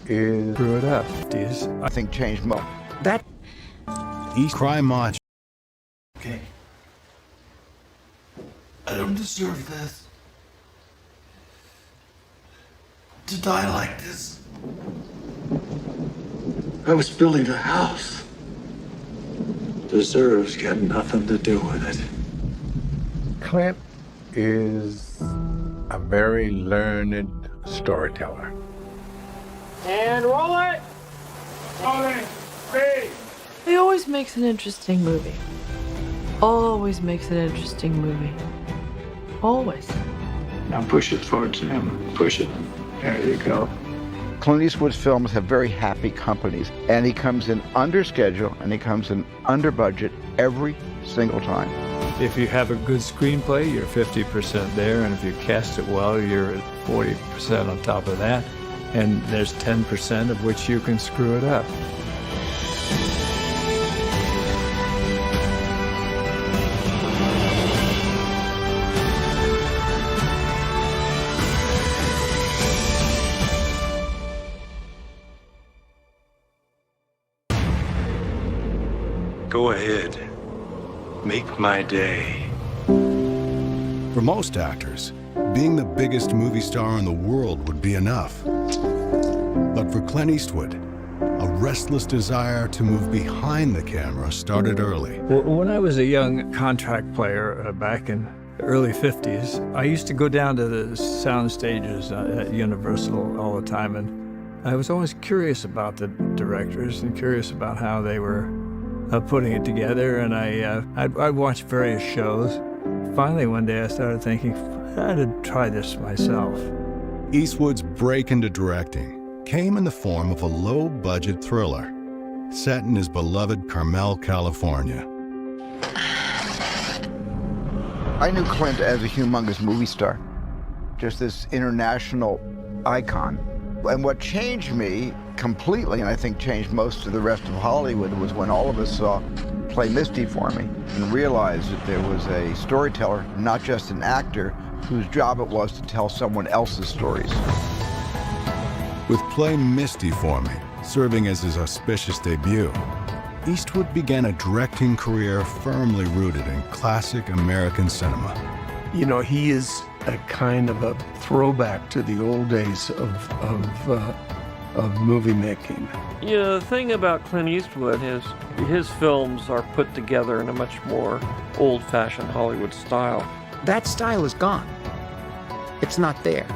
is Screw it up. I think changed most. That Cry Macho. Okay. I don't deserve this. To die like this. I was building a house. Deserves got nothing to do with it. Clint is a very learned storyteller. And roll it! Rolling! Speed! He always makes an interesting movie. Always makes an interesting movie. Always. Now push it towards him. Push it. There you go. Clint Eastwood's films have very happy companies, and he comes in under schedule and he comes in under budget every single time. If you have a good screenplay, you're 50% there, and if you cast it well, you're at 40% on top of that, and there's 10% of which you can screw it up. Go ahead. Make my day. For most actors, being the biggest movie star in the world would be enough. But for Clint Eastwood, a restless desire to move behind the camera started early. When I was a young contract player back in the early 50s, I used to go down to the sound stages at Universal all the time, and I was always curious about the directors and curious about how they were putting it together, and I'd watch various shows. Finally, one day I started thinking, I had to try this myself. Eastwood's break into directing came in the form of a low-budget thriller set in his beloved Carmel, California. I knew Clint as a humongous movie star, just this international icon. And what changed me completely, and I think changed most of the rest of Hollywood, was when all of us saw Play Misty for me and realized that there was a storyteller, not just an actor, whose job it was to tell someone else's stories. With Play Misty for Me serving as his auspicious debut, Eastwood began a directing career firmly rooted in classic American cinema. You know, he is a kind of a throwback to the old days of movie making. You know, the thing about Clint Eastwood is his films are put together in a much more old-fashioned Hollywood style. that style is gone. It's not there.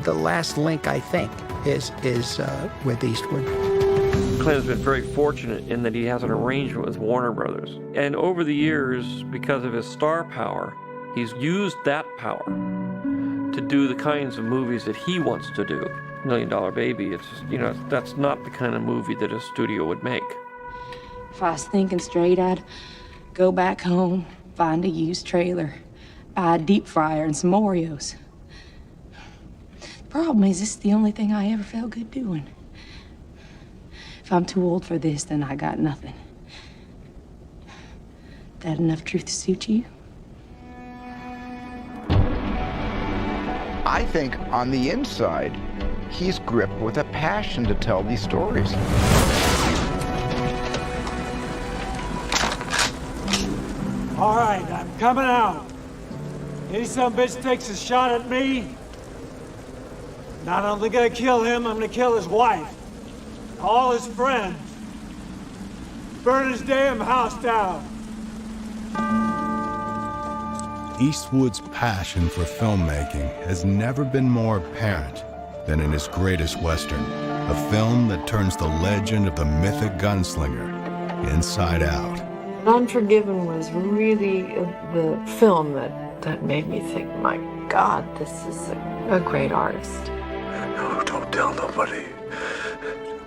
The last link, I think, is with Eastwood. Clint has been very fortunate in that he has an arrangement with Warner Brothers. And over the years, because of his star power, he's used that power to do the kinds of movies that he wants to do. $1 Million Baby, it's just, you know, that's not the kind of movie that a studio would make. If I was thinking straight, I'd go back home, find a used trailer, buy a deep fryer and some Oreos. The problem is, this is the only thing I ever felt good doing. If I'm too old for this, then I got nothing. That enough truth to suit you? I think on the inside, he's gripped with a passion to tell these stories. All right, I'm coming out. Any son of a bitch takes a shot at me, not only gonna kill him, I'm gonna kill his wife, all his friends, burn his damn house down. Eastwood's passion for filmmaking has never been more apparent than in his greatest Western, a film that turns the legend of the mythic gunslinger inside out. Unforgiven was really the film that made me think, my God, this is a great artist. No, don't tell nobody.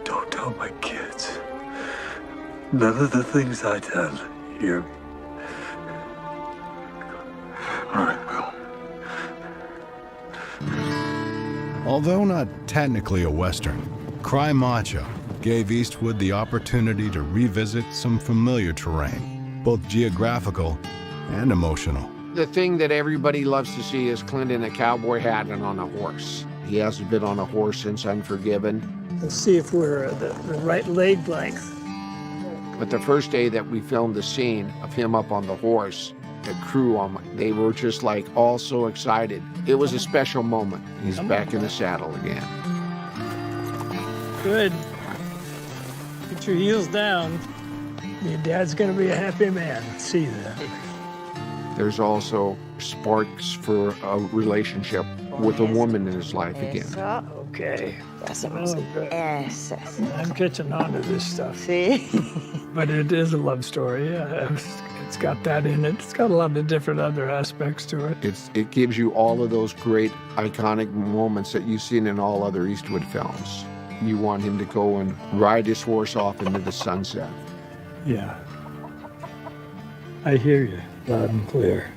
Don't tell my kids. None of the things I done here. All right, Will. Although not technically a Western, Cry Macho gave Eastwood the opportunity to revisit some familiar terrain, both geographical and emotional. The thing that everybody loves to see is Clint in a cowboy hat and on a horse. He hasn't been on a horse since Unforgiven. We'll see if we're the right leg length. But the first day that we filmed the scene of him up on the horse, the crew, they were just like all so excited. It was a special moment. He's back in the saddle again. Good. Get your heels down. Your dad's gonna be a happy man. See that. There's also sparks for a relationship with a woman in his life again. Okay. Eso. I'm catching on to this stuff. Sí. But it is a love story. Yeah. It's got that in it. It's got a lot of different other aspects to it. It gives you all of those great iconic moments that you've seen in all other Eastwood films. You want him to go and ride his horse off into the sunset. Yeah. I hear you loud and clear.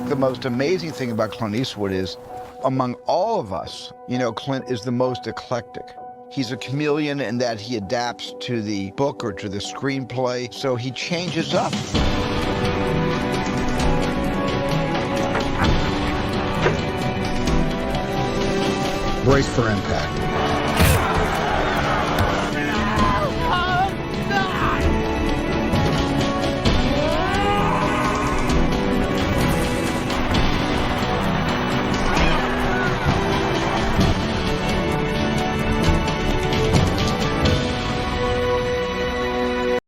The most amazing thing about Clint Eastwood is, among all of us, Clint is the most eclectic. He's a chameleon in that he adapts to the book or to the screenplay, so he changes up. Brace for impact.